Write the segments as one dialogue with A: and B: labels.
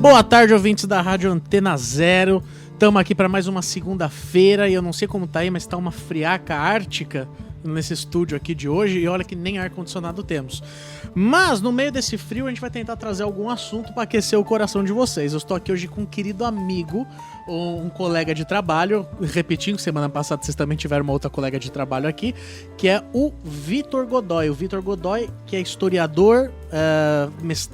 A: Boa tarde, ouvintes da Rádio Antena Zero. Estamos aqui para mais uma segunda-feira e eu não sei como tá aí, mas tá uma friaca ártica nesse estúdio aqui de hoje e olha que nem ar-condicionado temos. Mas no meio desse frio a gente vai tentar trazer algum assunto para aquecer o coração de vocês. Eu estou aqui hoje com um querido amigo, um colega de trabalho, repetindo, semana passada vocês também tiveram uma outra colega de trabalho aqui, que é o Vitor Godoy. O Vitor Godoy, que é historiador,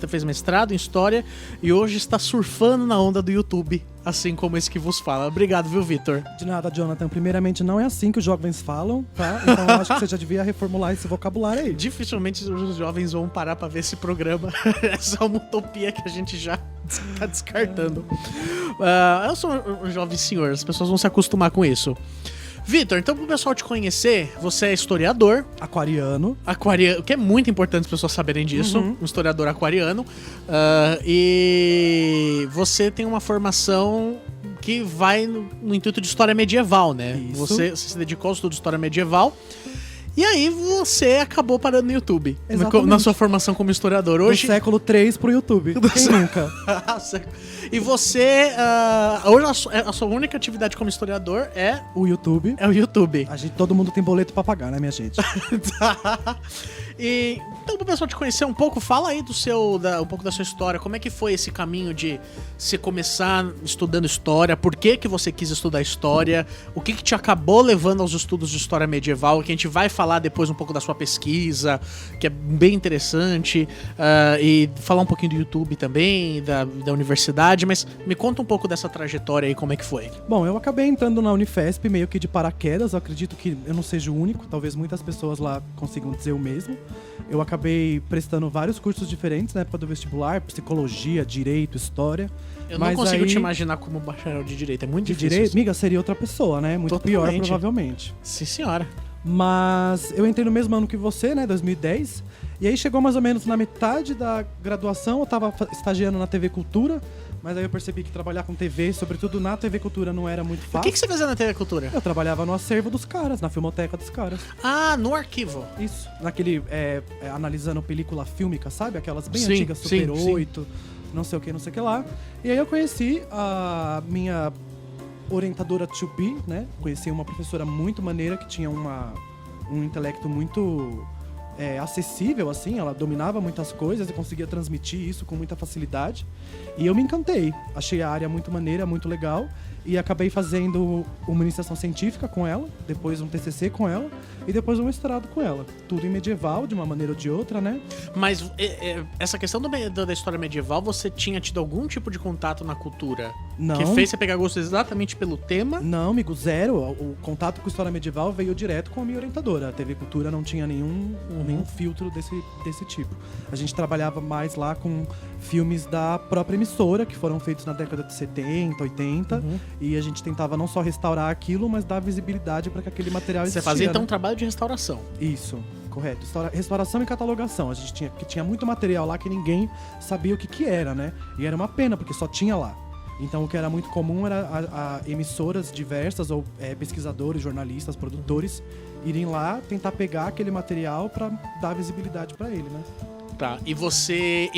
A: fez mestrado em História e hoje está surfando na onda do YouTube, assim como esse que vos fala. Obrigado, viu, Vitor?
B: De nada, Jonathan. Primeiramente, não é assim que os jovens falam, tá? Então eu acho que você já devia reformular esse vocabulário aí.
A: Dificilmente os jovens vão parar pra ver esse programa. Essa é uma utopia que a gente já tá descartando. Eu sou um jovem senhor, as pessoas vão se acostumar com isso. Vitor, então pro pessoal te conhecer, você é historiador.
B: Aquariano,
A: que é muito importante as pessoas saberem disso. Um historiador aquariano. E você tem uma formação que vai no intuito de história medieval, né?
B: Isso.
A: Você se dedicou ao estudo de história medieval. E aí você acabou parando no YouTube.
B: Exatamente.
A: Na sua formação como historiador. Hoje...
B: do século 3 pro YouTube. Quem nunca?
A: E você... hoje a sua única atividade como historiador é...
B: O YouTube.
A: É o YouTube.
B: Todo mundo tem boleto pra pagar, né, minha gente?
A: Tá. E, então, pro pessoal te conhecer um pouco, fala aí um pouco da sua história. Como é que foi esse caminho de você começar estudando história? Por que você quis estudar história? O que te acabou levando aos estudos de história medieval? Que a gente vai falar depois um pouco da sua pesquisa, que é bem interessante. E falar um pouquinho do YouTube também, da universidade. Mas me conta um pouco dessa trajetória aí, como é que foi?
B: Bom, eu acabei entrando na Unifesp meio que de paraquedas. Eu acredito que eu não seja o único. Talvez muitas pessoas lá consigam dizer o mesmo. Eu acabei prestando vários cursos diferentes na época do vestibular, psicologia, direito, história.
A: Eu não consigo te imaginar como bacharel de direito, é muito difícil.
B: Direito, miga, seria outra pessoa, né? Muito
A: Totalmente.
B: pior, provavelmente.
A: Sim, senhora.
B: Mas eu entrei no mesmo ano que você, né, 2010. E aí chegou mais ou menos na metade da graduação, eu tava estagiando na TV Cultura. Mas aí eu percebi que trabalhar com TV, sobretudo na TV Cultura, não era muito fácil.
A: O que você fazia na TV Cultura?
B: Eu trabalhava no acervo dos caras, na filmoteca dos caras.
A: Ah, no arquivo.
B: Isso. Naquele, analisando película fílmica, sabe? Aquelas bem
A: Sim,
B: antigas, Super
A: sim,
B: 8, não sei o que lá. E aí eu conheci a minha orientadora to be, né? Conheci uma professora muito maneira, que tinha um intelecto muito... acessível, assim, ela dominava muitas coisas e conseguia transmitir isso com muita facilidade. E eu me encantei, achei a área muito maneira, muito legal, e acabei fazendo uma iniciação científica com ela, depois um TCC com ela, e depois um mestrado com ela. Tudo em medieval, de uma maneira ou de outra, né?
A: Mas essa questão da história medieval, você tinha tido algum tipo de contato na cultura?
B: Não.
A: Que fez você pegar gosto exatamente pelo tema?
B: Não, amigo, zero. O contato com história medieval veio direto com a minha orientadora. A TV Cultura não tinha nenhum filtro desse tipo. A gente trabalhava mais lá com filmes da própria emissora, que foram feitos na década de 70, 80, e a gente tentava não só restaurar aquilo, mas dar visibilidade para que aquele material existia.
A: Você fazia então um trabalho de restauração?
B: Isso, correto. Restauração e catalogação. A gente tinha muito material lá que ninguém sabia o que era, né? E era uma pena, porque só tinha lá. Então, o que era muito comum era a emissoras diversas, ou pesquisadores, jornalistas, produtores, irem lá tentar pegar aquele material para dar visibilidade para ele, né?
A: Tá, e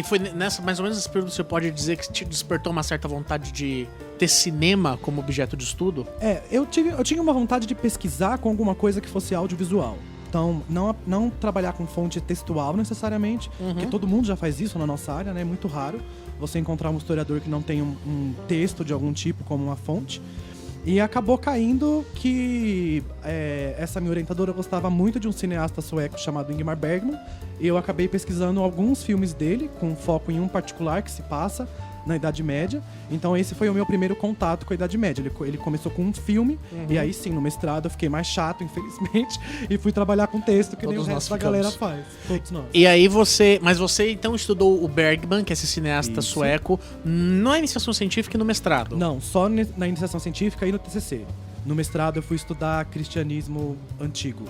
A: foi mais ou menos nesse período que você pode dizer que te despertou uma certa vontade de ter cinema como objeto de estudo?
B: Eu tinha uma vontade de pesquisar com alguma coisa que fosse audiovisual. Então, não trabalhar com fonte textual necessariamente, porque todo mundo já faz isso na nossa área, né? É muito raro você encontrar um historiador que não tem um texto de algum tipo como uma fonte. E acabou caindo que essa minha orientadora gostava muito de um cineasta sueco chamado Ingmar Bergman. E eu acabei pesquisando alguns filmes dele, com foco em um particular que se passa na Idade Média. Então esse foi o meu primeiro contato com a Idade Média. Ele começou com um filme, e aí sim, no mestrado eu fiquei mais chato, infelizmente, e fui trabalhar com texto, que
A: Todos
B: nem o resto da galera faz. Todos nós.
A: E aí mas você então estudou o Bergman, que é esse cineasta sueco, na iniciação científica e no mestrado?
B: Não, só na iniciação científica e no TCC. No mestrado eu fui estudar cristianismo antigo.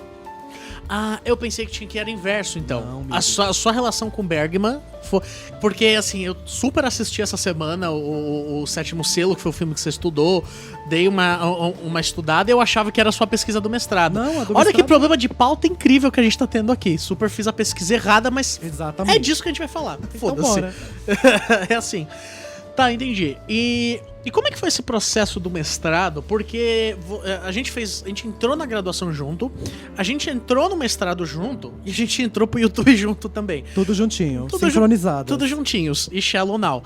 A: Ah, eu pensei que era inverso, então.
B: Não,
A: a sua relação com Bergman foi... Porque, assim, eu super assisti essa semana o Sétimo Selo, que foi o filme que você estudou. Dei uma estudada e eu achava que era a sua pesquisa do mestrado.
B: Não, a do
A: Olha
B: mestrado...
A: que problema de pauta incrível que a gente tá tendo aqui. Super fiz a pesquisa errada, mas
B: exatamente.
A: É disso que a gente vai falar.
B: Então
A: Foda-se.
B: bora.
A: É assim... Tá, entendi. E como é que foi esse processo do mestrado? Porque a gente entrou na graduação junto, a gente entrou no mestrado junto e a gente entrou pro YouTube junto também.
B: Tudo juntinho, sincronizado.
A: Tudo juntinhos. E Shallow Now.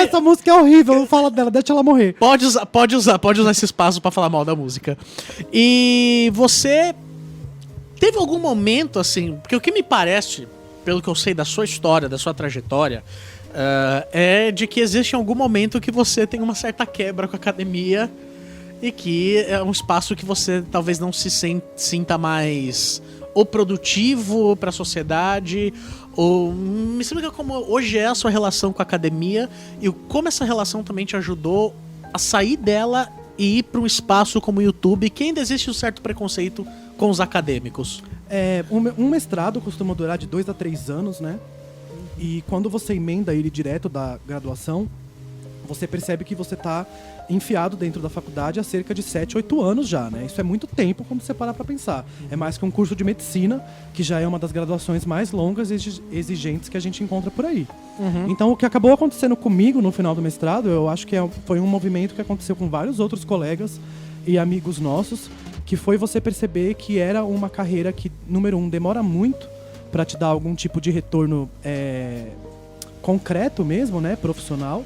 B: Essa música é horrível, não fala dela, deixa ela morrer.
A: Pode usar esse espaço pra falar mal da música. E você teve algum momento, assim, porque o que me parece, pelo que eu sei da sua história, da sua trajetória, é de que existe algum momento que você tem uma certa quebra com a academia e que é um espaço que você talvez não se sinta mais ou produtivo para a sociedade, ou me explica como hoje é a sua relação com a academia e como essa relação também te ajudou a sair dela e ir para um espaço como o YouTube, que ainda existe um certo preconceito com os acadêmicos.
B: Um mestrado costuma durar de 2 a 3 anos, né? E quando você emenda ele direto da graduação, você percebe que você está enfiado dentro da faculdade há cerca de 7, 8 anos já, né? Isso é muito tempo quando você parar para pensar. É mais que um curso de medicina, que já é uma das graduações mais longas e exigentes que a gente encontra por aí. Uhum. Então, o que acabou acontecendo comigo no final do mestrado, eu acho que foi um movimento que aconteceu com vários outros colegas e amigos nossos, que foi você perceber que era uma carreira que, número 1, demora muito para te dar algum tipo de retorno concreto mesmo, né, profissional.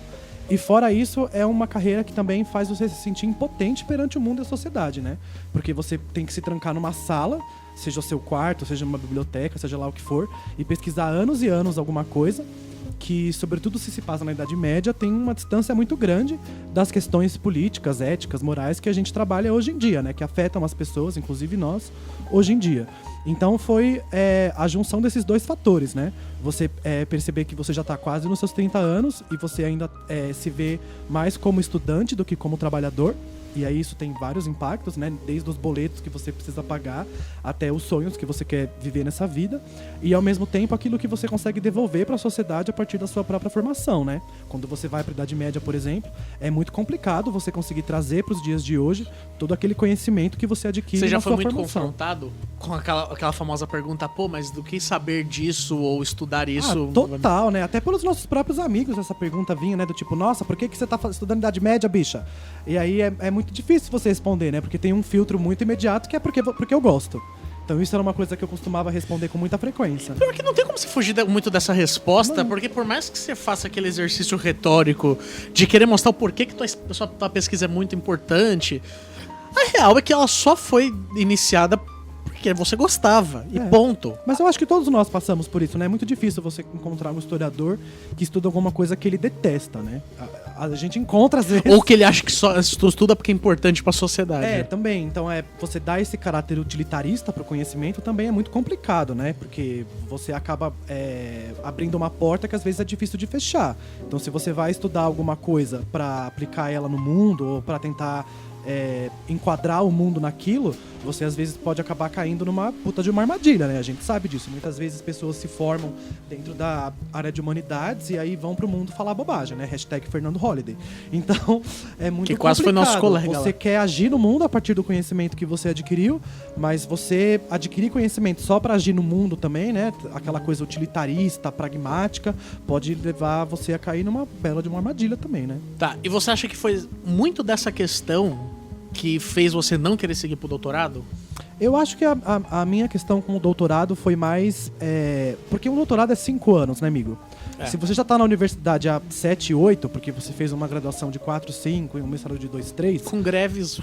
B: E fora isso, é uma carreira que também faz você se sentir impotente perante o mundo e a sociedade, né? Porque você tem que se trancar numa sala, seja o seu quarto, seja uma biblioteca, seja lá o que for, e pesquisar anos e anos alguma coisa que, sobretudo se passa na Idade Média, tem uma distância muito grande das questões políticas, éticas, morais que a gente trabalha hoje em dia, né? Que afetam as pessoas, inclusive nós, hoje em dia. Então foi a junção desses dois fatores, né? Você perceber que você já está quase nos seus 30 anos e você ainda se vê mais como estudante do que como trabalhador. E aí isso tem vários impactos, né? Desde os boletos que você precisa pagar até os sonhos que você quer viver nessa vida. E ao mesmo tempo aquilo que você consegue devolver para a sociedade a partir da sua própria formação, né? Quando você vai para a Idade Média, por exemplo, é muito complicado você conseguir trazer para os dias de hoje todo aquele conhecimento que você adquire na sua formação. Você já foi muito
A: confrontado com aquela famosa pergunta, pô, mas do que saber disso ou estudar isso?
B: Total, né? Até pelos nossos próprios amigos essa pergunta vinha, né? Do tipo, nossa, por que você tá estudando Idade Média, bicha? E aí é muito difícil você responder, né? Porque tem um filtro muito imediato que é porque eu gosto. Então isso era uma coisa que eu costumava responder com muita frequência.
A: Porque não tem como você fugir muito dessa resposta, porque por mais que você faça aquele exercício retórico de querer mostrar o porquê que tua pesquisa é muito importante, a real é que ela só foi iniciada porque você gostava, e ponto.
B: Mas eu acho que todos nós passamos por isso, né? É muito difícil você encontrar um historiador que estuda alguma coisa que ele detesta, né? A gente encontra às vezes...
A: Ou que ele acha que só estuda porque é importante pra sociedade.
B: Também. Então, você dar esse caráter utilitarista pro conhecimento também é muito complicado, né? Porque você acaba abrindo uma porta que às vezes é difícil de fechar. Então, se você vai estudar alguma coisa pra aplicar ela no mundo ou pra tentar enquadrar o mundo naquilo, você às vezes pode acabar caindo numa puta de uma armadilha, né? A gente sabe disso. Muitas vezes pessoas se formam dentro da área de humanidades e aí vão pro mundo falar bobagem, né? #Fernando Holliday. Então, é muito complicado. Que
A: quase foi nosso colega.
B: Você quer agir no mundo a partir do conhecimento que você adquiriu, mas você adquirir conhecimento só pra agir no mundo também, né? Aquela coisa utilitarista, pragmática, pode levar você a cair numa bela de uma armadilha também, né?
A: Tá, e você acha que foi muito dessa questão que fez você não querer seguir pro doutorado?
B: Eu acho que a minha questão com o doutorado foi mais... porque um doutorado é 5 anos, né, amigo? Se você já tá na universidade há 7, 8, porque você fez uma graduação de 4, 5 e um mestrado de 2, 3...
A: Com greves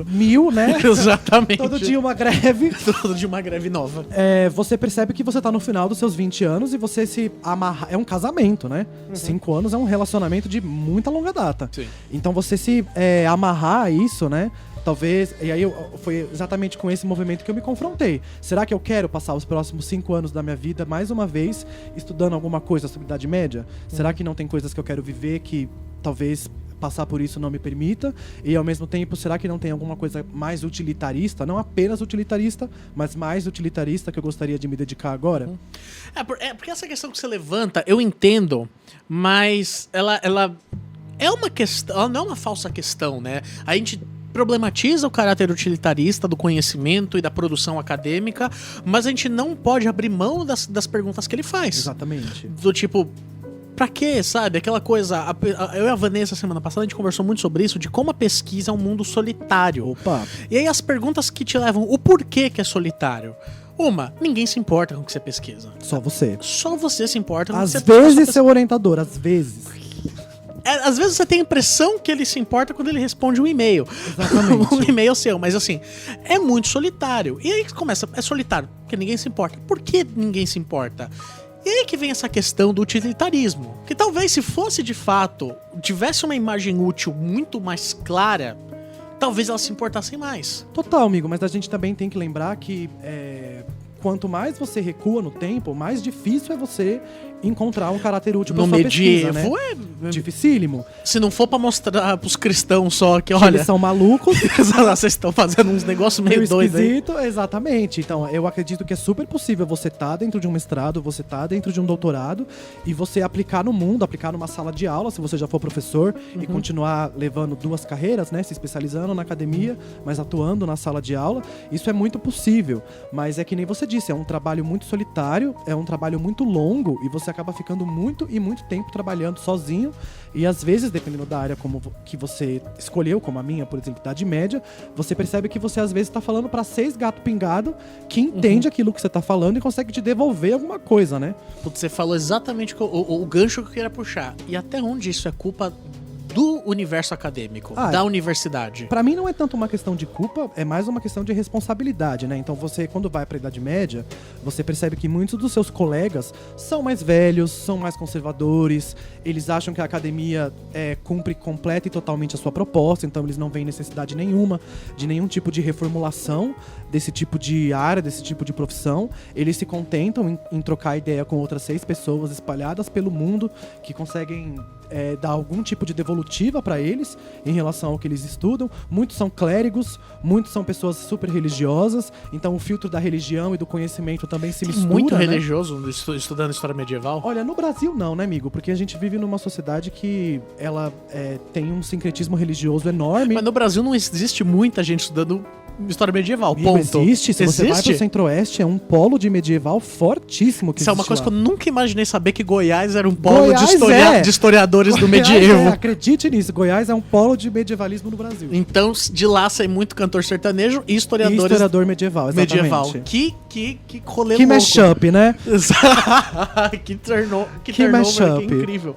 B: 1000, né?
A: Exatamente.
B: Todo dia uma greve.
A: Todo dia uma greve nova.
B: Você percebe que você tá no final dos seus 20 anos e você se amarra... É um casamento, né? 5 anos é um relacionamento de muita longa data.
A: Sim.
B: Então você se amarrar a isso, né? Talvez, e aí foi exatamente com esse movimento que eu me confrontei. Será que eu quero passar os próximos 5 anos da minha vida, mais uma vez, estudando alguma coisa sobre Idade Média? Será que não tem coisas que eu quero viver que talvez passar por isso não me permita? E ao mesmo tempo, será que não tem alguma coisa mais utilitarista? Não apenas utilitarista, mas mais utilitarista que eu gostaria de me dedicar agora?
A: Porque essa questão que você levanta, eu entendo, mas ela é uma questão, ela não é uma falsa questão, né? A gente problematiza o caráter utilitarista do conhecimento e da produção acadêmica, mas a gente não pode abrir mão das perguntas que ele faz.
B: Exatamente.
A: Do tipo, pra quê, sabe? Aquela coisa... Eu e a Vanessa, semana passada, a gente conversou muito sobre isso, de como a pesquisa é um mundo solitário.
B: Opa.
A: E aí as perguntas que te levam, o porquê que é solitário? Ninguém se importa com o que você pesquisa.
B: Só você.
A: Só você se importa com o que
B: Às
A: você
B: vezes seu orientador, às vezes.
A: Às vezes você tem a impressão que ele se importa quando ele responde um e-mail.
B: Exatamente.
A: Um e-mail seu, mas assim, é muito solitário. E aí que começa, é solitário, porque ninguém se importa. Por que ninguém se importa? E aí que vem essa questão do utilitarismo. Que talvez se fosse de fato, tivesse uma imagem útil muito mais clara, talvez elas se importassem mais.
B: Total, amigo, mas a gente também tem que lembrar que quanto mais você recua no tempo, mais difícil é você encontrar um caráter útil pra
A: No
B: sua pesquisa,
A: medievo
B: né?
A: é
B: Dificílimo.
A: Se não for pra mostrar pros cristãos só que,
B: Que
A: olha,
B: eles são malucos.
A: vocês estão fazendo uns negócios meio doidos aí.
B: Esquisito, exatamente. Então, eu acredito que é super possível você estar dentro de um mestrado, você estar dentro de um doutorado e você aplicar no mundo, aplicar numa sala de aula, se você já for professor, e continuar levando 2 carreiras, né? Se especializando na academia, mas atuando na sala de aula. Isso é muito possível. Mas é que nem você disse, é um trabalho muito solitário, é um trabalho muito longo e você acaba ficando muito tempo trabalhando sozinho. E às vezes, dependendo da área que você escolheu, como a minha, por exemplo, Idade Média, você percebe que você às vezes está falando para 6 gato pingado que entende aquilo que você está falando e consegue te devolver alguma coisa, né?
A: Putz, você falou exatamente o gancho que eu queria puxar. E até onde isso é culpa do universo acadêmico, da universidade?
B: Pra mim não é tanto uma questão de culpa, é mais uma questão de responsabilidade, né? Então você, quando vai pra Idade Média, você percebe que muitos dos seus colegas são mais velhos, são mais conservadores, eles acham que a academia cumpre completa e totalmente a sua proposta, então eles não veem necessidade nenhuma de nenhum tipo de reformulação desse tipo de área, desse tipo de profissão. Eles se contentam em trocar ideia com outras 6 pessoas espalhadas pelo mundo que conseguem dar algum tipo de devolutiva para eles em relação ao que eles estudam. Muitos são clérigos, muitos são pessoas super religiosas, então o filtro da religião e do conhecimento também se mistura,
A: Muito
B: né?
A: religioso estudando história medieval?
B: Olha, no Brasil não, né, amigo? Porque a gente vive numa sociedade que ela tem um sincretismo religioso enorme.
A: Mas no Brasil não existe muita gente estudando história medieval,
B: Amigo,
A: ponto.
B: existe. Se você vai pro Centro-Oeste, é um polo de medieval fortíssimo que
A: Isso é uma coisa
B: lá.
A: que eu nunca imaginei saber, que Goiás era um polo
B: Goiás
A: de historiadores do
B: Goiás
A: medievo.
B: Acredite nisso, Goiás é um polo de medievalismo no Brasil.
A: Então, de lá sai muito cantor sertanejo e
B: E historiador medieval, exatamente.
A: medieval. Que rolê
B: Que
A: louco.
B: mashup, né?
A: que turnover
B: mashup.
A: que incrível.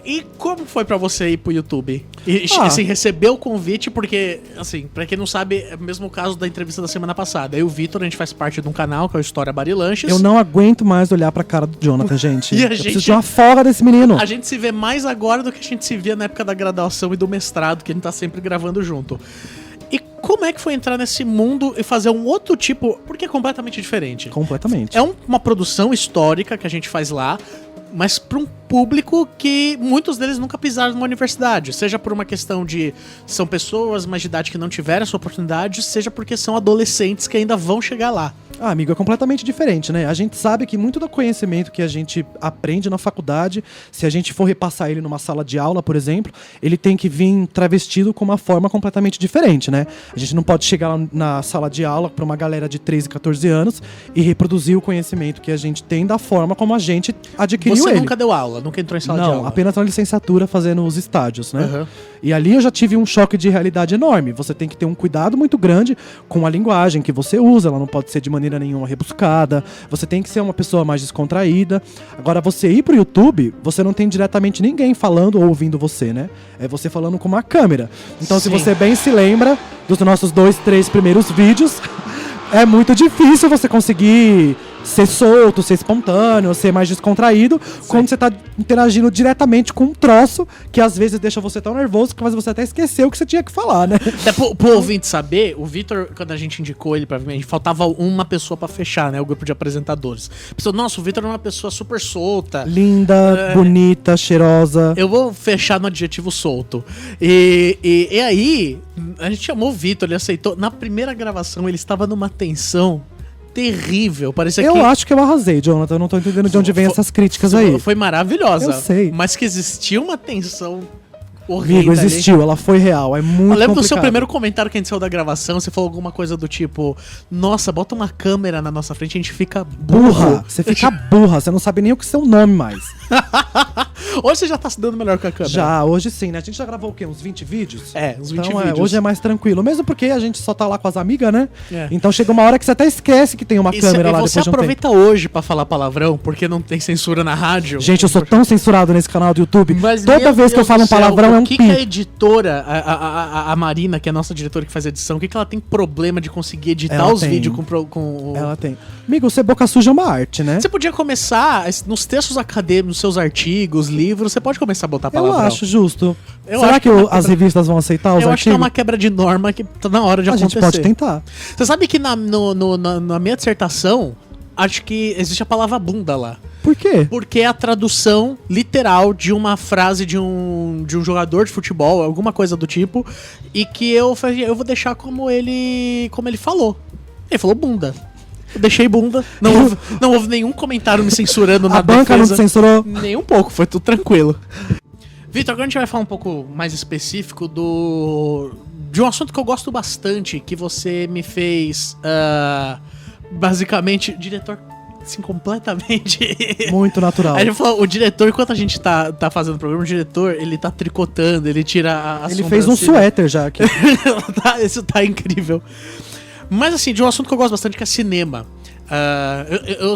A: E como foi pra você ir pro YouTube? E, assim, receber o convite, porque, assim, pra quem não sabe, é o mesmo caso da entrevista da semana passada. Eu e o Vitor, a gente faz parte de um canal que é o História Barilanches.
B: Eu não aguento mais olhar pra cara do Jonathan, gente.
A: E a
B: Eu
A: gente-
B: preciso de uma folga desse menino.
A: A gente se vê mais agora do que a gente se via na época da graduação e do mestrado, que a gente tá sempre gravando junto. E como é que foi entrar nesse mundo e fazer um outro tipo, porque é completamente diferente.
B: Completamente.
A: É uma produção histórica que a gente faz lá, mas para um público que muitos deles nunca pisaram numa universidade. Seja por uma questão de são pessoas mais de idade que não tiveram essa oportunidade, seja porque são adolescentes que ainda vão chegar lá.
B: Ah, amigo, é completamente diferente, né? A gente sabe que muito do conhecimento que a gente aprende na faculdade, se a gente for repassar ele numa sala de aula, por exemplo, ele tem que vir travestido com uma forma completamente diferente, né? A gente não pode chegar lá na sala de aula para uma galera de 13, 14 anos e reproduzir o conhecimento que a gente tem da forma como a gente adquiriu
A: Você
B: ele.
A: nunca deu aula, nunca entrou em sala de
B: Não,
A: aula.
B: apenas na licenciatura fazendo os estágios, né?
A: Uhum.
B: E ali eu já tive um choque de realidade enorme. Você tem que ter um cuidado muito grande com a linguagem que você usa. Ela não pode ser de maneira nenhuma rebuscada. Você tem que ser uma pessoa mais descontraída. Agora, você ir pro YouTube, você não tem diretamente ninguém falando ou ouvindo você, né? É você falando com uma câmera. Então,
A: Sim.
B: se você bem se lembra dos nossos 2, 3 primeiros vídeos, é muito difícil você conseguir ser solto, ser espontâneo, ser mais descontraído quando você tá interagindo diretamente com um troço que às vezes deixa você tão nervoso que faz você até esquecer o que você tinha que falar, né?
A: Até pro ouvinte saber, o Vitor, quando a gente indicou ele pra mim, faltava uma pessoa pra fechar, né? O grupo de apresentadores. Pensou, nossa, o Vitor é uma pessoa super solta.
B: Linda, bonita, cheirosa.
A: Eu vou fechar no adjetivo solto. E aí, a gente chamou o Vitor, ele aceitou. Na primeira gravação, ele estava numa tensão terrível. Parecia
B: Eu
A: que...
B: acho que eu arrasei, Jonathan. Eu não tô entendendo de onde vem essas críticas aí.
A: Foi maravilhosa.
B: Eu sei.
A: Mas que existia uma tensão horrível.
B: Amigo, existiu, ela foi real, é muito
A: Eu lembro do seu
B: complicado.
A: primeiro comentário que a gente saiu da gravação, você falou alguma coisa do tipo, nossa, bota uma câmera na nossa frente, a gente fica burro.
B: Burra, você fica burra, você não sabe nem o que é seu nome mais.
A: Hoje você já tá se dando melhor com a câmera.
B: Já, hoje sim, né? A gente já gravou o quê? Uns 20 vídeos?
A: Uns 20
B: então,
A: vídeos.
B: Hoje é mais tranquilo. Mesmo porque a gente só tá lá com as amigas, né?
A: É.
B: Então chega uma hora que você até esquece que tem uma câmera lá depois
A: você
B: de um
A: aproveita
B: tempo.
A: hoje pra falar palavrão, porque não tem censura na rádio.
B: Gente, eu sou tão censurado nesse canal do YouTube.
A: Mas,
B: Toda
A: meu
B: vez que eu
A: Deus
B: falo
A: do
B: um
A: céu,
B: palavrão é um
A: que
B: pi.
A: a editora, a Marina, que é a nossa diretora que faz edição, o que ela tem problema de conseguir editar
B: Ela
A: os
B: tem.
A: vídeos com...
B: Ela tem. Amigo, ser boca suja é uma arte, né?
A: Você podia começar, nos textos acadêmicos, nos seus artigos, livros, você pode começar a botar
B: Eu
A: palavrão.
B: acho justo.
A: Eu
B: Será
A: acho
B: que as revistas vão aceitar os
A: Eu acho que é
B: artigos?
A: uma quebra de norma que tá na hora de
B: A
A: acontecer.
B: gente pode tentar.
A: Você sabe que na minha dissertação, acho que existe a palavra bunda lá.
B: Por quê?
A: Porque é a tradução literal de uma frase de um jogador de futebol, alguma coisa do tipo, e que eu vou deixar como ele falou. Ele falou bunda. Eu deixei bunda. Não houve nenhum comentário me censurando na
B: A banca não te
A: defesa.
B: censurou?
A: Nem um pouco, foi tudo tranquilo. Vitor, agora a gente vai falar um pouco mais específico de um assunto que eu gosto bastante, que você me fez, basicamente, diretor, assim, completamente...
B: Muito natural.
A: Aí ele falou, o diretor, enquanto a gente tá fazendo o programa, o diretor, ele tá tricotando, ele tira a
B: Ele fez um suéter já aqui.
A: Isso tá incrível. Mas assim, de um assunto que eu gosto bastante, que é cinema. Eu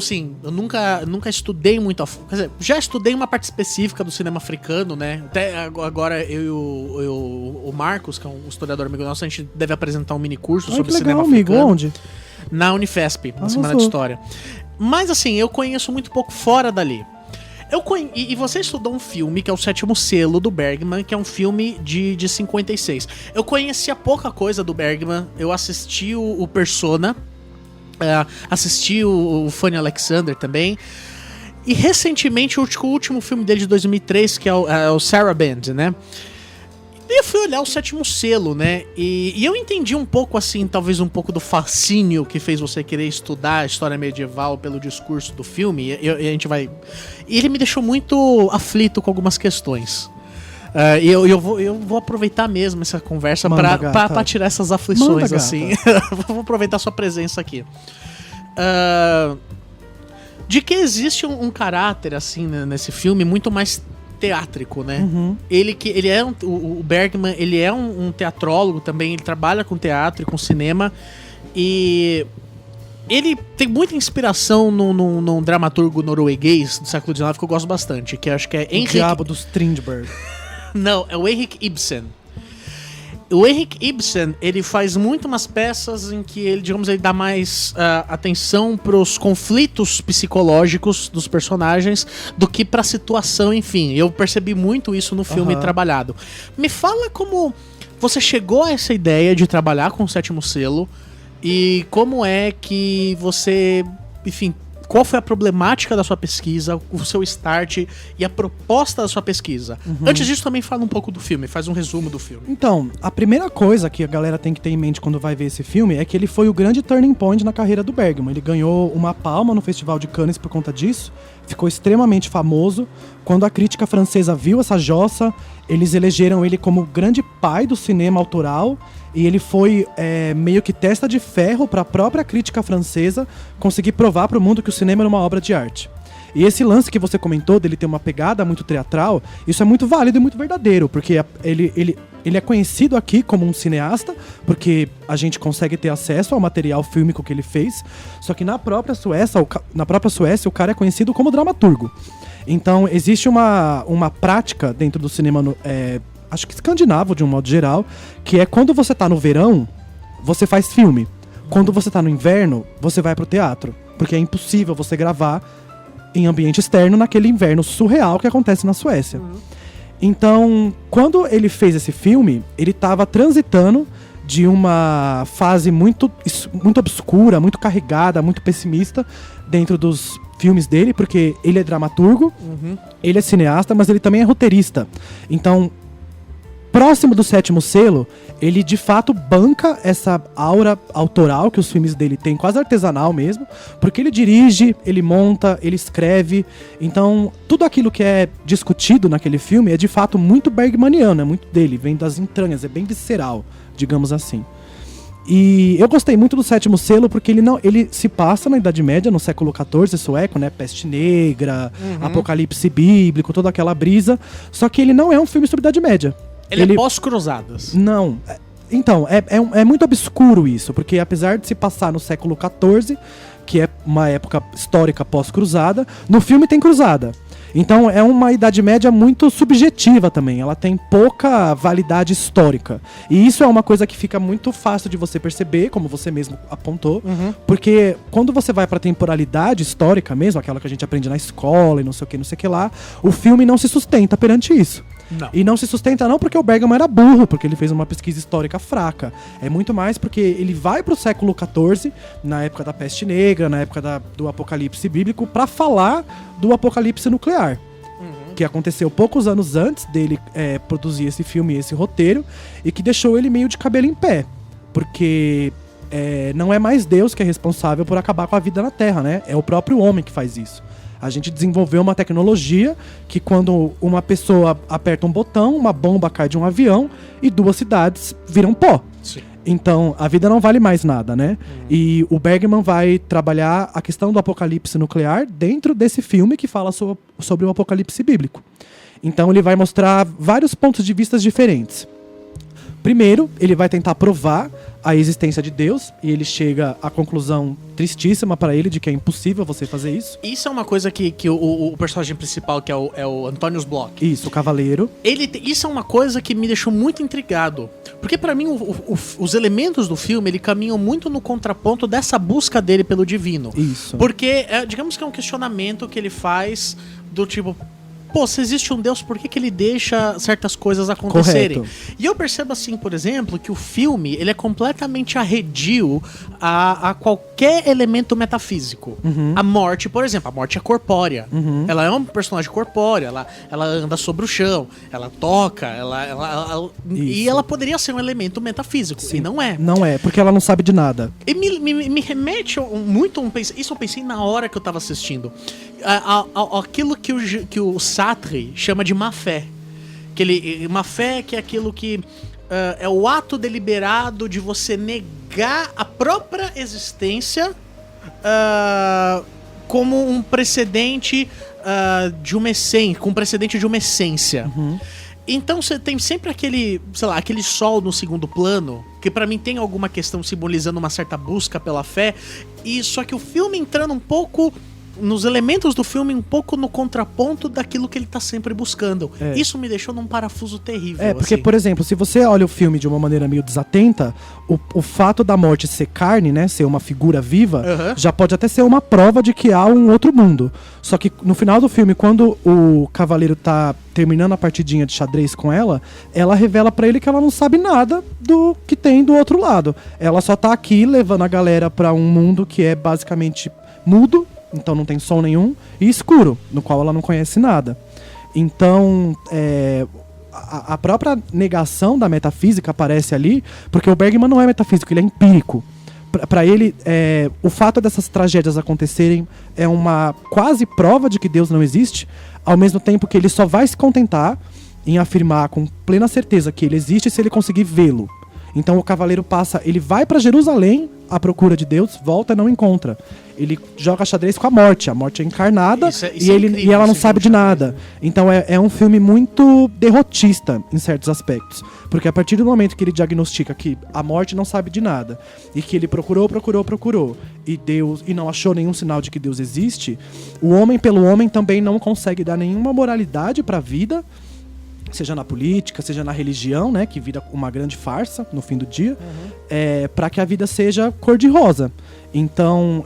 A: nunca estudei muito quer dizer, já estudei uma parte específica do cinema africano, né? Até agora eu e o Marcos, que é um historiador amigo nosso, a gente deve apresentar um mini curso sobre
B: que
A: cinema
B: legal, amigo.
A: africano.
B: Onde?
A: Na Unifesp, na Semana de História. Mas assim, eu conheço muito pouco fora dali. E você estudou um filme, que é o Sétimo Selo, do Bergman, que é um filme de 56. Eu conhecia pouca coisa do Bergman, eu assisti o Persona, assisti o Fanny Alexander também, e recentemente o último filme dele de 2003, que é o Sarah Band, né? E eu fui olhar o Sétimo Selo, né? E eu entendi um pouco, assim, talvez um pouco do fascínio que fez você querer estudar a história medieval pelo discurso do filme. E a gente vai... E ele me deixou muito aflito com algumas questões. E eu vou aproveitar mesmo essa conversa pra tirar essas aflições, assim. Vou aproveitar a sua presença aqui. De que existe um caráter, assim, né, nesse filme muito mais teátrico, né?
B: Uhum.
A: Ele é o Bergman, ele é um teatrólogo também, ele trabalha com teatro e com cinema, e ele tem muita inspiração num dramaturgo norueguês do século XIX que eu gosto bastante, que acho que é
B: O Diabo do Strindberg.
A: Não, é o Henrik Ibsen. O Henrik Ibsen, ele faz muito umas peças em que ele, digamos, ele dá mais atenção pros conflitos psicológicos dos personagens do que pra situação, enfim. Eu percebi muito isso no filme trabalhado. Me fala como você chegou a essa ideia de trabalhar com o Sétimo Selo e como é que você, enfim, qual foi a problemática da sua pesquisa, o seu start e a proposta da sua pesquisa. Antes disso, também fala um pouco do filme, faz um resumo do filme.
B: Então, a primeira coisa que a galera tem que ter em mente quando vai ver esse filme é que ele foi o grande turning point na carreira do Bergman. Ele ganhou uma palma no Festival de Cannes por conta disso, ficou extremamente famoso. Quando a crítica francesa viu essa jossa, eles elegeram ele como o grande pai do cinema autoral, e ele foi meio que testa de ferro para a própria crítica francesa conseguir provar para o mundo que o cinema era uma obra de arte. E esse lance que você comentou, dele ter uma pegada muito teatral, isso é muito válido e muito verdadeiro, porque ele é conhecido aqui como um cineasta, porque a gente consegue ter acesso ao material fílmico que ele fez, só que na própria Suécia o cara é conhecido como dramaturgo. Então existe uma prática dentro do cinema, acho que escandinavo de um modo geral, que é quando você tá no verão, você faz filme. Quando você tá no inverno, você vai pro teatro, porque é impossível você gravar em ambiente externo naquele inverno surreal que acontece na Suécia. Então, quando ele fez esse filme, ele estava transitando de uma fase muito obscura, muito carregada, muito pessimista dentro dos filmes dele, porque ele é dramaturgo, ele é cineasta, mas ele também é roteirista. Então, próximo do Sétimo Selo, ele de fato banca essa aura autoral que os filmes dele têm, quase artesanal mesmo, porque ele dirige, ele monta, ele escreve. Então, tudo aquilo que é discutido naquele filme é de fato muito bergmaniano, é muito dele, vem das entranhas, é bem visceral, digamos assim. E eu gostei muito do Sétimo Selo porque ele se passa na Idade Média, no século XIV sueco, né? Peste Negra, Apocalipse Bíblico, toda aquela brisa. Só que ele não é um filme sobre Idade Média.
A: Ele é pós-cruzadas.
B: Não. Então, é muito obscuro isso, porque apesar de se passar no século XIV, que é uma época histórica pós-cruzada, no filme tem cruzada. Então é uma Idade Média muito subjetiva também, ela tem pouca validade histórica. E isso é uma coisa que fica muito fácil de você perceber, como você mesmo apontou, porque quando você vai pra temporalidade histórica mesmo, aquela que a gente aprende na escola e não sei o que lá, o filme não se sustenta perante isso.
A: Não.
B: E não se sustenta não porque o Bergman era burro, porque ele fez uma pesquisa histórica fraca. É muito mais porque ele vai pro século XIV, na época da Peste Negra, na época do Apocalipse Bíblico, pra falar do Apocalipse Nuclear. Que aconteceu poucos anos antes dele produzir esse filme e esse roteiro, e que deixou ele meio de cabelo em pé. Porque não é mais Deus que é responsável por acabar com a vida na Terra, né? É o próprio homem que faz isso. A gente desenvolveu uma tecnologia que quando uma pessoa aperta um botão, uma bomba cai de um avião e 2 cidades viram pó.
A: Sim.
B: Então, a vida não vale mais nada, né? E o Bergman vai trabalhar a questão do apocalipse nuclear dentro desse filme que fala sobre o apocalipse bíblico. Então, ele vai mostrar vários pontos de vista diferentes. Primeiro, ele vai tentar provar a existência de Deus, e ele chega à conclusão tristíssima para ele de que é impossível você fazer isso.
A: Isso é uma coisa que o personagem principal, que é o Antonius Bloch.
B: Isso, o cavaleiro.
A: Isso é uma coisa que me deixou muito intrigado. Porque pra mim, os elementos do filme, ele caminham muito no contraponto dessa busca dele pelo divino.
B: Isso.
A: Porque, digamos que é um questionamento que ele faz do tipo... Pô, se existe um Deus, por que ele deixa certas coisas acontecerem?
B: Correto.
A: E eu percebo assim, por exemplo, que o filme ele é completamente arredio a qualquer elemento metafísico. A morte, por exemplo, a morte é corpórea. Ela é um personagem corpóreo, ela anda sobre o chão, ela toca, e ela poderia ser um elemento metafísico,
B: Sim.
A: e não é.
B: Não é, porque ela não sabe de nada.
A: E me remete muito isso eu pensei na hora que eu tava assistindo. Aquilo que o Sartre chama de má fé. Má fé que é aquilo que é o ato deliberado de você negar a própria existência como um precedente de uma essência, com um precedente de uma essência. Então você tem sempre aquele sol no segundo plano, que pra mim tem alguma questão simbolizando uma certa busca pela fé, e só que o filme entrando um pouco nos elementos do filme, um pouco no contraponto daquilo que ele tá sempre buscando. Isso me deixou num parafuso terrível.
B: Porque,
A: assim.
B: por exemplo, se você olha o filme de uma maneira meio desatenta, o fato da morte ser carne, né, ser uma figura viva, já pode até ser uma prova de que há um outro mundo. Só que no final do filme, quando o cavaleiro tá terminando a partidinha de xadrez com ela revela pra ele que ela não sabe nada do que tem do outro lado. Ela só tá aqui levando a galera pra um mundo que é basicamente mudo, então não tem som nenhum, e escuro, no qual ela não conhece nada. Então, a própria negação da metafísica aparece ali, porque o Bergman não é metafísico, ele é empírico. Para ele, o fato dessas tragédias acontecerem é uma quase prova de que Deus não existe, ao mesmo tempo que ele só vai se contentar em afirmar com plena certeza que ele existe se ele conseguir vê-lo. Então o cavaleiro ele vai para Jerusalém à procura de Deus, volta e não encontra. Ele joga xadrez com a morte é encarnada e ela não sabe de nada. Então é um filme muito derrotista em certos aspectos. Porque a partir do momento que ele diagnostica que a morte não sabe de nada, e que ele procurou, e não achou nenhum sinal de que Deus existe, o homem pelo homem também não consegue dar nenhuma moralidade para a vida, seja na política, seja na religião, né, que vira uma grande farsa no fim do dia, para que a vida seja cor-de-rosa. Então,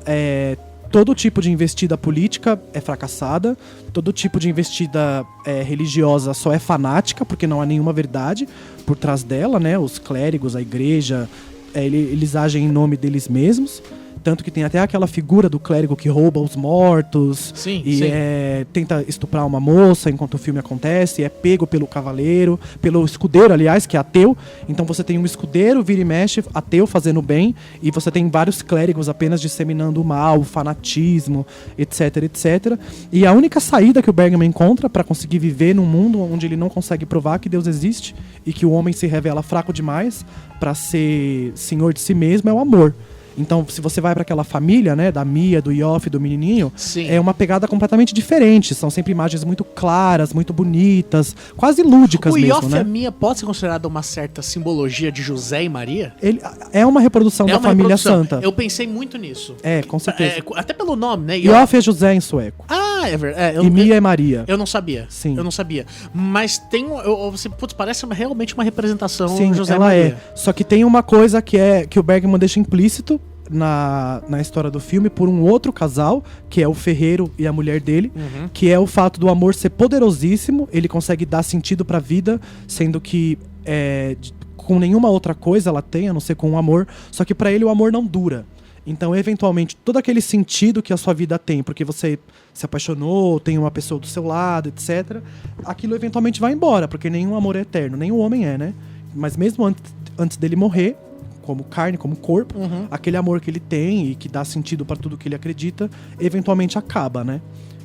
B: todo tipo de investida política é fracassada, todo tipo de investida religiosa só é fanática, porque não há nenhuma verdade por trás dela, né? Os clérigos, a igreja, eles agem em nome deles mesmos. Tanto que tem até aquela figura do clérigo que rouba os mortos.
A: Sim,
B: e
A: sim.
B: tenta estuprar uma moça enquanto o filme acontece. É pego pelo cavaleiro, pelo escudeiro, aliás, que é ateu. Então você tem um escudeiro, vira e mexe, ateu, fazendo bem. E você tem vários clérigos apenas disseminando o mal, o fanatismo, etc, etc. E a única saída que o Bergman encontra para conseguir viver num mundo onde ele não consegue provar que Deus existe e que o homem se revela fraco demais para ser senhor de si mesmo é o amor. Então, se você vai para aquela família, né, da Mia, do Yoff, do menininho,
A: Sim.
B: é uma pegada completamente diferente. São sempre imagens muito claras, muito bonitas, quase lúdicas mesmo,
A: Yoff
B: né?
A: e a Mia pode ser considerado uma certa simbologia de José e Maria?
B: Ele é uma reprodução da família santa.
A: Eu pensei muito nisso.
B: Com certeza.
A: Até pelo nome, né?
B: Yoff é José em sueco.
A: Ah, é verdade.
B: E Mia é Maria.
A: Eu não sabia.
B: Sim.
A: Eu não sabia. Mas tem. Putz, parece realmente uma representação
B: Sim,
A: José
B: ela
A: Maria.
B: é. Só que tem uma coisa que o Bergman deixa implícito na história do filme por um outro casal, que é o ferreiro e a mulher dele, que é o fato do amor ser poderosíssimo, ele consegue dar sentido pra vida, sendo que com nenhuma outra coisa ela tem, a não ser com o amor, só que pra ele o amor não dura. Então, eventualmente, todo aquele sentido que a sua vida tem, porque você se apaixonou, tem uma pessoa do seu lado, etc., aquilo eventualmente vai embora, porque nenhum amor é eterno, nem o homem é, né? Mas mesmo antes dele morrer, como carne, como corpo, aquele amor que ele tem e que dá sentido para tudo que ele acredita, eventualmente acaba, né?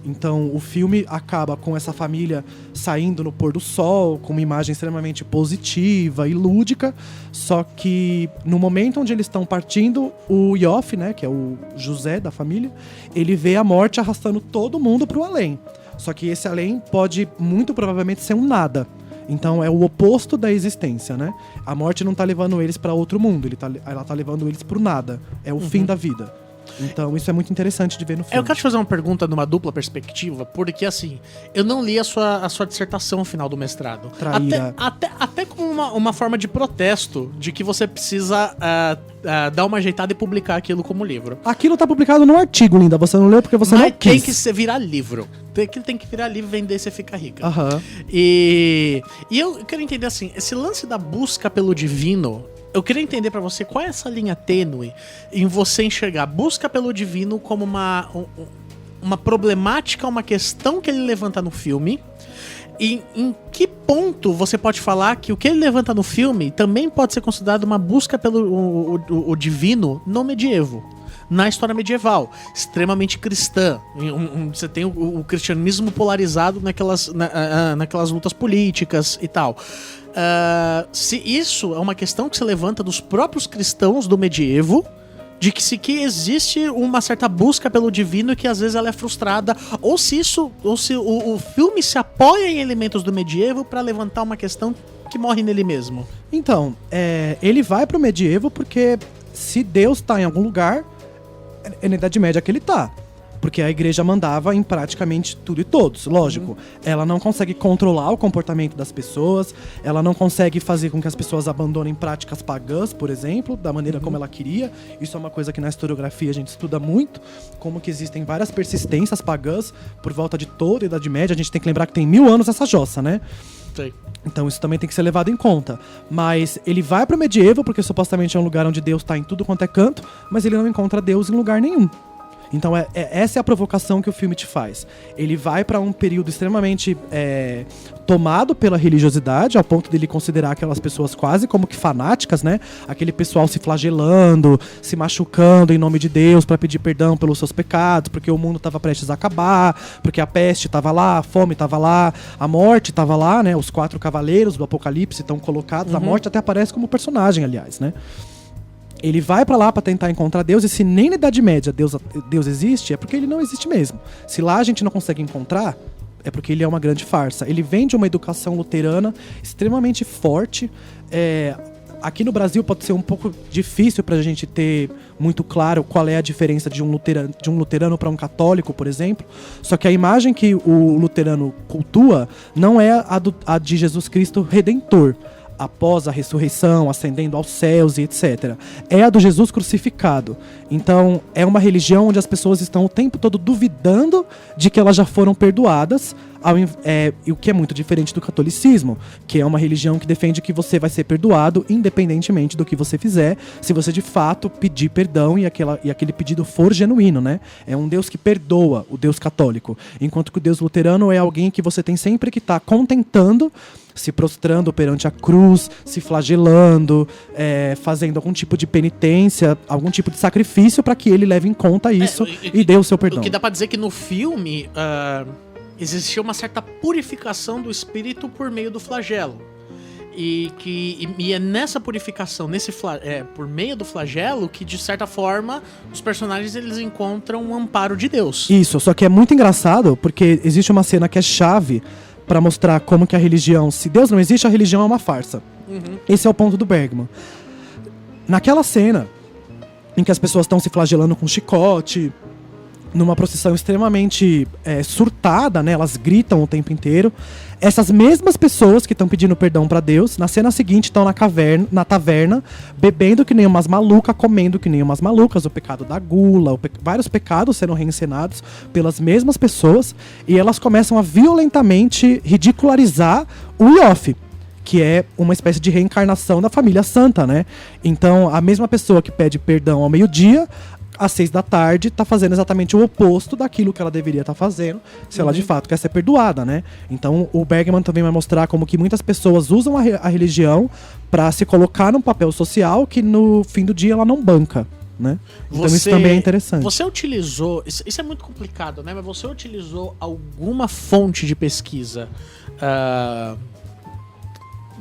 B: Então o filme acaba com essa família saindo no pôr do sol, com uma imagem extremamente positiva e lúdica, só que no momento onde eles estão partindo, o Yoff, né, que é o José da família, ele vê a morte arrastando todo mundo pro além. Só que esse além pode muito provavelmente ser um nada. Então é o oposto da existência, né? A morte não tá levando eles para outro mundo, ela tá levando eles pro nada. É o fim da vida. Então isso é muito interessante de ver no filme.
A: Eu quero te fazer uma pergunta numa dupla perspectiva, porque assim, eu não li a sua dissertação no final do mestrado.
B: Traíra.
A: Até como uma forma de protesto de que você precisa dar uma ajeitada e publicar aquilo como livro.
B: Aquilo tá publicado no artigo, linda. Você não leu porque você não quis.
A: Tem que virar livro. Tem que virar livro, vender e você fica rica. E eu quero entender assim, esse lance da busca pelo divino, eu queria entender pra você qual é essa linha tênue em você enxergar busca pelo divino como uma problemática, uma questão que ele levanta no filme. E em que ponto você pode falar que o que ele levanta no filme também pode ser considerado uma busca pelo o divino no medievo? Na história medieval, extremamente cristã. Você tem o cristianismo polarizado naquelas lutas políticas e tal. Se isso é uma questão que se levanta dos próprios cristãos do medievo, de que existe uma certa busca pelo divino e que às vezes ela é frustrada, ou se o filme se apoia em elementos do medievo para levantar uma questão que morre nele mesmo.
B: Então, ele vai pro medievo porque se Deus tá em algum lugar, é na Idade Média que ele tá. Porque a igreja mandava em praticamente tudo e todos, lógico. Ela não consegue controlar o comportamento das pessoas, ela não consegue fazer com que as pessoas abandonem práticas pagãs, por exemplo, da maneira como ela queria. Isso é uma coisa que na historiografia a gente estuda muito, como que existem várias persistências pagãs por volta de toda a Idade Média. A gente tem que lembrar que tem 1000 anos essa jossa, né?
A: Sei.
B: Então isso também tem que ser levado em conta. Mas ele vai pro medievo porque supostamente é um lugar onde Deus tá em tudo quanto é canto, mas ele não encontra Deus em lugar nenhum. Então essa é a provocação que o filme te faz. Ele vai para um período extremamente tomado pela religiosidade, ao ponto de ele considerar aquelas pessoas quase como que fanáticas, né? Aquele pessoal se flagelando, se machucando em nome de Deus para pedir perdão pelos seus pecados, porque o mundo estava prestes a acabar, porque a peste estava lá, a fome estava lá, a morte estava lá, né? Os 4 cavaleiros do Apocalipse estão colocados. A morte até aparece como personagem, aliás, né? Ele vai pra lá pra tentar encontrar Deus, e se nem na Idade Média Deus existe, é porque ele não existe mesmo. Se lá a gente não consegue encontrar, é porque ele é uma grande farsa. Ele vem de uma educação luterana extremamente forte. Aqui no Brasil pode ser um pouco difícil pra gente ter muito claro qual é a diferença de um luterano para um católico, por exemplo. Só que a imagem que o luterano cultua não é a de Jesus Cristo Redentor, após a ressurreição, ascendendo aos céus e etc. É a do Jesus crucificado. Então, é uma religião onde as pessoas estão o tempo todo duvidando de que elas já foram perdoadas, E o que é muito diferente do catolicismo, que é uma religião que defende que você vai ser perdoado independentemente do que você fizer, se você de fato pedir perdão e aquele pedido for genuíno, né? É um Deus que perdoa, o Deus católico. Enquanto que o Deus luterano é alguém que você tem sempre que estar contentando, se prostrando perante a cruz, se flagelando, fazendo algum tipo de penitência, algum tipo de sacrifício para que ele leve em conta isso e dê o seu perdão.
A: O que dá pra dizer que no filme existia uma certa purificação do espírito por meio do flagelo. E é nessa purificação, por meio do flagelo, que de certa forma os personagens eles encontram um amparo de Deus.
B: Isso, só que é muito engraçado porque existe uma cena que é chave pra mostrar como que a religião, se Deus não existe, a religião é uma farsa. Esse é o ponto do Bergman. Naquela cena em que as pessoas estão se flagelando com chicote, numa procissão extremamente surtada, né? Elas gritam o tempo inteiro. Essas mesmas pessoas que estão pedindo perdão pra Deus, na cena seguinte estão na taverna, bebendo que nem umas malucas, comendo que nem umas malucas, o pecado da gula, vários pecados sendo reencenados pelas mesmas pessoas, e elas começam a violentamente ridicularizar o Ioffe, que é uma espécie de reencarnação da família santa, né? Então, a mesma pessoa que pede perdão ao meio-dia, às 6 da tarde, tá fazendo exatamente o oposto daquilo que ela deveria estar fazendo, se ela de fato quer ser perdoada, né? Então o Bergman também vai mostrar como que muitas pessoas usam a religião para se colocar num papel social que no fim do dia ela não banca, né? Então isso também é interessante.
A: Você utilizou, isso é muito complicado, né? Mas você utilizou alguma fonte de pesquisa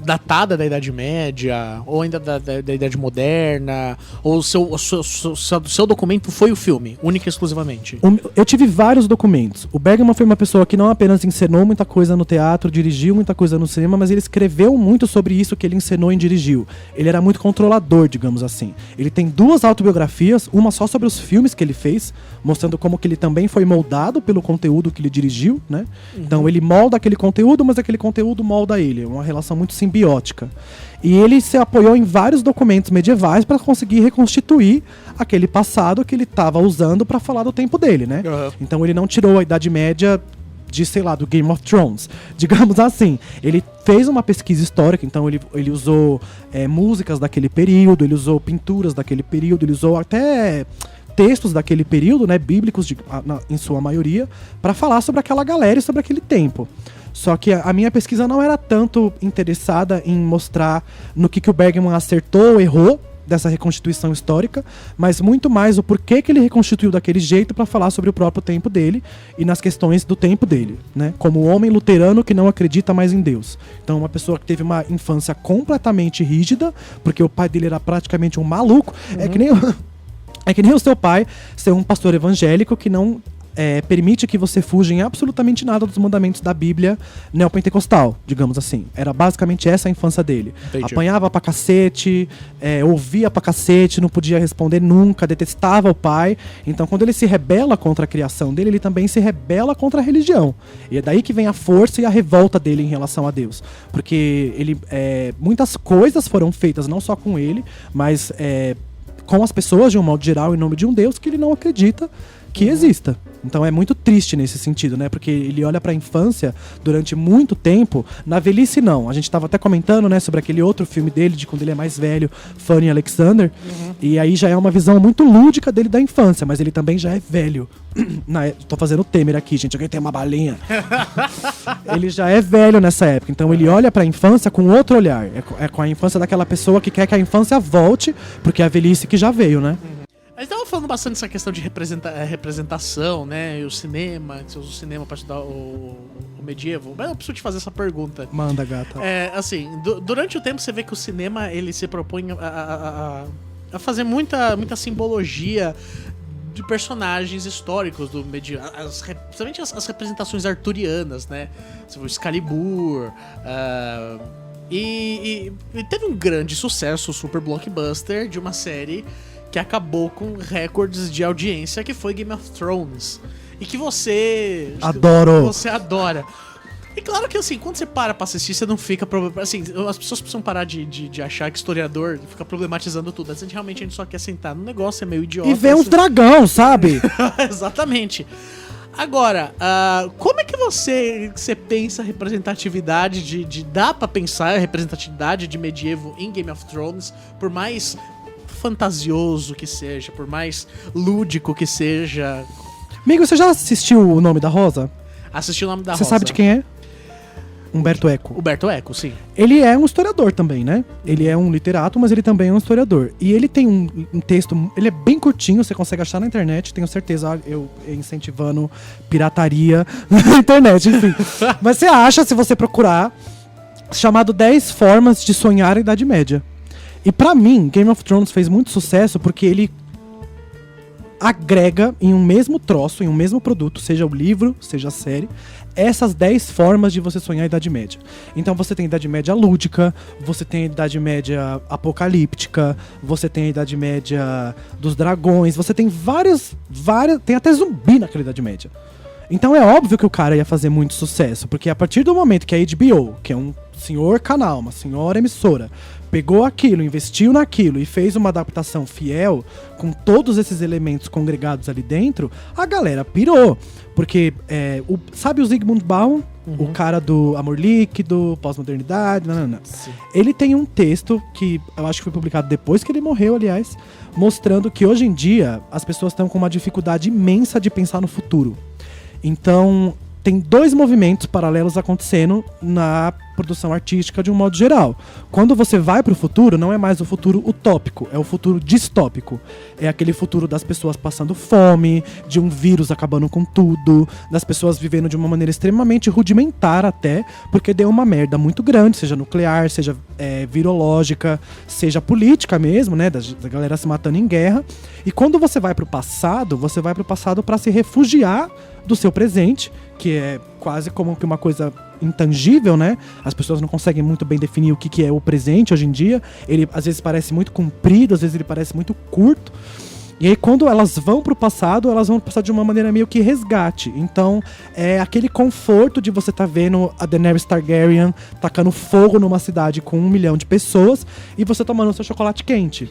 A: datada da Idade Média, ou ainda da Idade Moderna, ou o seu documento foi o filme, única e exclusivamente?
B: Eu tive vários documentos. O Bergman foi uma pessoa que não apenas encenou muita coisa no teatro, dirigiu muita coisa no cinema, mas ele escreveu muito sobre isso que ele encenou e dirigiu. Ele era muito controlador, digamos assim. Ele tem 2 autobiografias, uma só sobre os filmes que ele fez, mostrando como que ele também foi moldado pelo conteúdo que ele dirigiu, né? Então ele molda aquele conteúdo, mas aquele conteúdo molda ele. É uma relação muito simbiótica. E ele se apoiou em vários documentos medievais para conseguir reconstituir aquele passado que ele estava usando para falar do tempo dele, né? Então ele não tirou a Idade Média de, sei lá, do Game of Thrones, digamos assim. Ele fez uma pesquisa histórica, então ele usou músicas daquele período, ele usou pinturas daquele período, ele usou até textos daquele período, né, bíblicos em sua maioria, para falar sobre aquela galera e sobre aquele tempo. Só que a minha pesquisa não era tanto interessada em mostrar no que o Bergman acertou ou errou dessa reconstituição histórica, mas muito mais o porquê que ele reconstituiu daquele jeito para falar sobre o próprio tempo dele e nas questões do tempo dele, né? Como homem luterano que não acredita mais em Deus. Então, uma pessoa que teve uma infância completamente rígida, porque o pai dele era praticamente um maluco. É que nem o seu pai ser um pastor evangélico que não permite que você fuja em absolutamente nada dos mandamentos da Bíblia neopentecostal, digamos assim. Era basicamente essa a infância dele. Entendi. Apanhava pra cacete, ouvia pra cacete, não podia responder nunca, detestava o pai. Então, quando ele se rebela contra a criação dele, ele também se rebela contra a religião. E é daí que vem a força e a revolta dele em relação a Deus. Porque muitas coisas foram feitas, não só com ele, mas com as pessoas, de um modo geral, em nome de um Deus que ele não acredita que exista. Então é muito triste nesse sentido, né? Porque ele olha pra infância durante muito tempo. Na velhice, não. A gente tava até comentando, né, sobre aquele outro filme dele, de quando ele é mais velho, Fanny Alexander. E aí já é uma visão muito lúdica dele da infância, mas ele também já é velho. Tô fazendo o Temer aqui, gente. Alguém tem uma balinha? Ele já é velho nessa época. Então ele olha pra infância com outro olhar. É com a infância daquela pessoa que quer que a infância volte, porque é a velhice que já veio, né?
A: A gente tava falando bastante dessa questão de representação, né? E o cinema, que você usa o cinema pra estudar o medievo. Mas eu preciso te fazer essa pergunta.
B: Manda, gata.
A: Assim, durante o tempo você vê que o cinema, ele se propõe a fazer muita simbologia de personagens históricos do medievo. Principalmente as representações arturianas, né? O Excalibur. E teve um grande sucesso, super blockbuster, de uma série que acabou com recordes de audiência, que foi Game of Thrones. E que você...
B: Adoro!
A: Você adora. E claro que, assim, quando você para pra assistir, você não fica... Assim, as pessoas precisam parar de achar que historiador fica problematizando tudo. Assim, realmente a gente só quer sentar no negócio, é meio idiota.
B: E ver uns dragão, sabe?
A: Exatamente. Agora, como é que você pensa a representatividade dá pra pensar a representatividade de medievo em Game of Thrones, por mais fantasioso que seja, por mais lúdico que seja?
B: Amigo, você já assistiu O Nome da Rosa?
A: Assisti O Nome da Rosa.
B: Você sabe de quem é? Humberto Eco.
A: Humberto Eco, sim.
B: Ele é um historiador também, né? Ele é um literato, mas ele também é um historiador. E ele tem um texto, ele é bem curtinho, você consegue achar na internet, tenho certeza, eu incentivando pirataria na internet, enfim. Mas você acha, se você procurar, chamado 10 Formas de Sonhar a Idade Média. E pra mim, Game of Thrones fez muito sucesso porque ele agrega em um mesmo troço, em um mesmo produto, seja o livro, seja a série, essas 10 formas de você sonhar a Idade Média. Então você tem a Idade Média lúdica, você tem a Idade Média apocalíptica, você tem a Idade Média dos dragões, você tem várias, tem até zumbi naquela Idade Média. Então é óbvio que o cara ia fazer muito sucesso, porque a partir do momento que a HBO, que é um senhor canal, uma senhora emissora, pegou aquilo, investiu naquilo e fez uma adaptação fiel, com todos esses elementos congregados ali dentro, a galera pirou. Porque, sabe o Zygmunt Bauman? O cara do Amor Líquido, Pós-Modernidade, ele tem um texto que eu acho que foi publicado depois que ele morreu, aliás, mostrando que hoje em dia as pessoas estão com uma dificuldade imensa de pensar no futuro. Então, tem 2 movimentos paralelos acontecendo na produção artística de um modo geral. Quando você vai pro futuro, não é mais o futuro utópico, é o futuro distópico. É aquele futuro das pessoas passando fome, de um vírus acabando com tudo, das pessoas vivendo de uma maneira extremamente rudimentar até, porque deu uma merda muito grande, seja nuclear, seja virológica, seja política mesmo, né, da galera se matando em guerra. E quando você vai pro passado para se refugiar do seu presente, que é quase como que uma coisa intangível, né? As pessoas não conseguem muito bem definir o que é o presente hoje em dia. Ele às vezes parece muito comprido, às vezes ele parece muito curto. E aí quando elas vão pro passado, elas vão passar de uma maneira meio que resgate. Então é aquele conforto de você tá vendo a Daenerys Targaryen tacando fogo numa cidade com 1 milhão de pessoas e você tomando seu chocolate quente.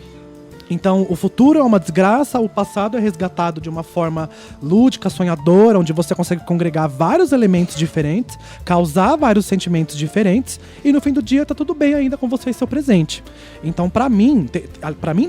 B: Então, o futuro é uma desgraça, o passado é resgatado de uma forma lúdica, sonhadora, onde você consegue congregar vários elementos diferentes, causar vários sentimentos diferentes, e no fim do dia tá tudo bem ainda com você e seu presente. Então, pra mim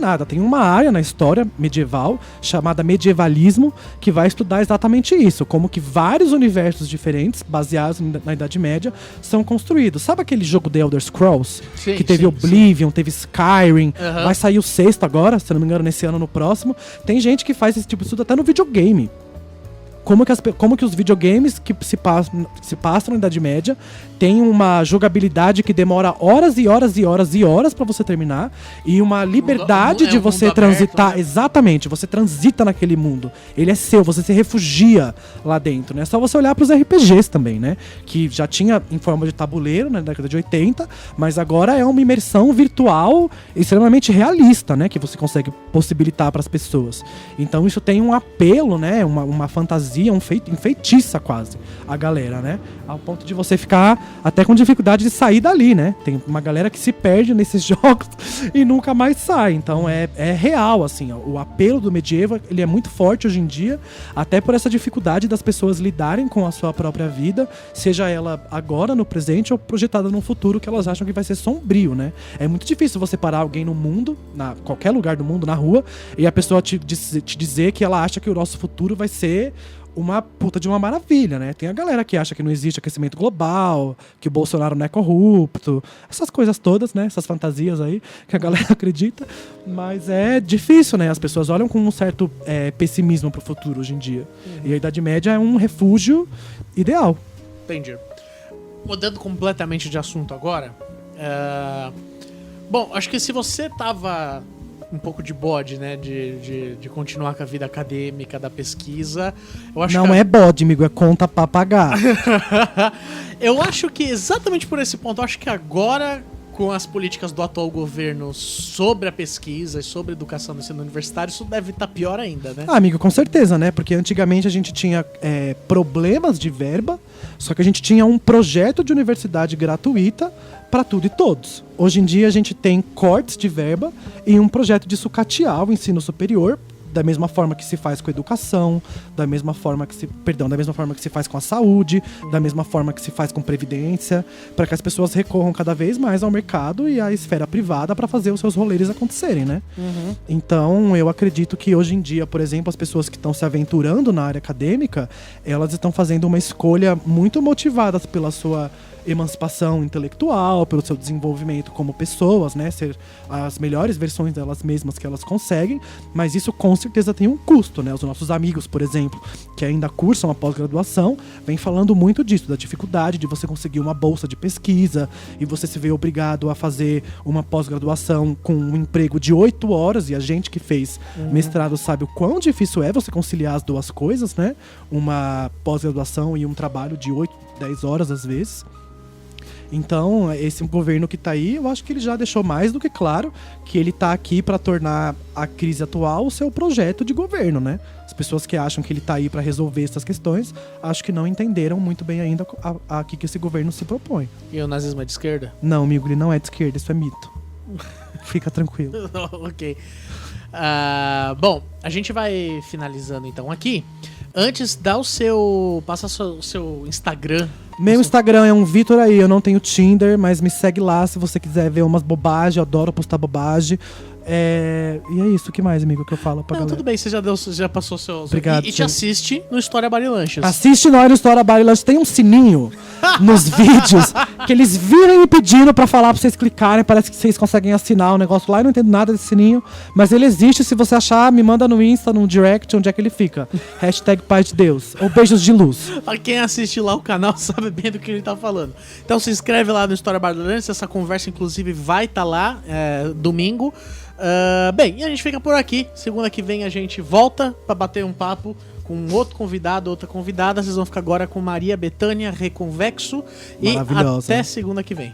B: nada, tem uma área na história medieval chamada medievalismo, que vai estudar exatamente isso, como que vários universos diferentes, baseados na Idade Média, são construídos. Sabe aquele jogo The Elder Scrolls?
A: Sim,
B: que teve Oblivion, teve Skyrim, vai sair o 6º agora, se não me engano, nesse ano ou no próximo. Tem gente que faz esse tipo de estudo até no videogame. Como que os videogames que se passam na Idade Média tem uma jogabilidade que demora horas e horas e horas e horas pra você terminar, e uma liberdade de você transitar, aberto, né? Exatamente, você transita naquele mundo, ele é seu, você se refugia lá dentro, né? É só você olhar pros RPGs também, né? Que já tinha em forma de tabuleiro na década de 80, mas agora é uma imersão virtual extremamente realista, né? Que você consegue possibilitar pras pessoas. Então isso tem um apelo, né? Uma fantasia, enfeitiça quase a galera, né? Ao ponto de você ficar até com dificuldade de sair dali, né? Tem uma galera que se perde nesses jogos e nunca mais sai. Então é real, assim, ó. O apelo do medieval, ele é muito forte hoje em dia, até por essa dificuldade das pessoas lidarem com a sua própria vida, seja ela agora no presente ou projetada num futuro que elas acham que vai ser sombrio, né? É muito difícil você parar alguém no mundo, qualquer lugar do mundo, na rua, e a pessoa te dizer que ela acha que o nosso futuro vai ser uma puta de uma maravilha, né? Tem a galera que acha que não existe aquecimento global, que o Bolsonaro não é corrupto, essas coisas todas, né? Essas fantasias aí que a galera acredita, mas é difícil, né? As pessoas olham com um certo pessimismo pro futuro hoje em dia. E a Idade Média é um refúgio ideal.
A: Entendi. Mudando completamente de assunto agora, bom, acho que se você tava um pouco de bode, né, de continuar com a vida acadêmica da pesquisa, eu acho
B: não
A: que
B: é bode, amigo, é conta pra pagar.
A: Eu acho que exatamente por esse ponto, eu acho que agora, com as políticas do atual governo sobre a pesquisa e sobre a educação no ensino universitário, isso deve estar pior ainda, né?
B: Amigo, com certeza, né? Porque antigamente a gente tinha problemas de verba, só que a gente tinha um projeto de universidade gratuita para tudo e todos. Hoje em dia a gente tem cortes de verba e um projeto de sucatear o ensino superior da mesma forma que se faz com a educação, da mesma forma que se faz com a saúde, da mesma forma que se faz com previdência, para que as pessoas recorram cada vez mais ao mercado e à esfera privada para fazer os seus rolês acontecerem, né? Então, eu acredito que hoje em dia, por exemplo, as pessoas que estão se aventurando na área acadêmica, elas estão fazendo uma escolha muito motivadas pela sua emancipação intelectual, pelo seu desenvolvimento como pessoas, né? Ser as melhores versões delas mesmas que elas conseguem, mas isso com certeza tem um custo, né? Os nossos amigos, por exemplo, que ainda cursam a pós-graduação, vem falando muito disso, da dificuldade de você conseguir uma bolsa de pesquisa e você se vê obrigado a fazer uma pós-graduação com um emprego de 8 horas, e a gente que fez mestrado sabe o quão difícil é você conciliar as duas coisas, né? Uma pós-graduação e um trabalho de 8, 10 horas às vezes. Então, esse governo que tá aí, eu acho que ele já deixou mais do que claro que ele tá aqui para tornar a crise atual o seu projeto de governo, né? As pessoas que acham que ele tá aí para resolver essas questões, acho que não entenderam muito bem ainda a que esse governo se propõe.
A: E o nazismo é de esquerda?
B: Não, amigo, ele não é de esquerda, isso é mito. Fica tranquilo.
A: Ok. Bom, a gente vai finalizando então aqui. Antes, passa o seu Instagram.
B: Meu Instagram é um Vitor aí, eu não tenho Tinder, mas me segue lá se você quiser ver umas bobagens, eu adoro postar bobagem. E é isso, o que mais, amigo, que eu falo pra galera?
A: Tudo bem, você já passou seu...
B: Obrigado.
A: E te assiste no História Barilanches.
B: Assiste nós no História Barilanches, tem um sininho nos vídeos que eles viram me pedindo pra falar pra vocês clicarem, parece que vocês conseguem assinar o negócio lá, eu não entendo nada desse sininho, mas ele existe, se você achar, me manda no Insta, no direct, onde é que ele fica. Hashtag Paz de Deus, ou beijos de luz.
A: Pra quem assiste lá o canal sabe bem do que ele tá falando. Então se inscreve lá no História Barilanches, essa conversa inclusive vai estar lá domingo. Bem, e a gente fica por aqui. Segunda que vem a gente volta pra bater um papo com outro convidado, outra convidada. Vocês vão ficar agora com Maria Bethânia Reconvexo. E até segunda que vem.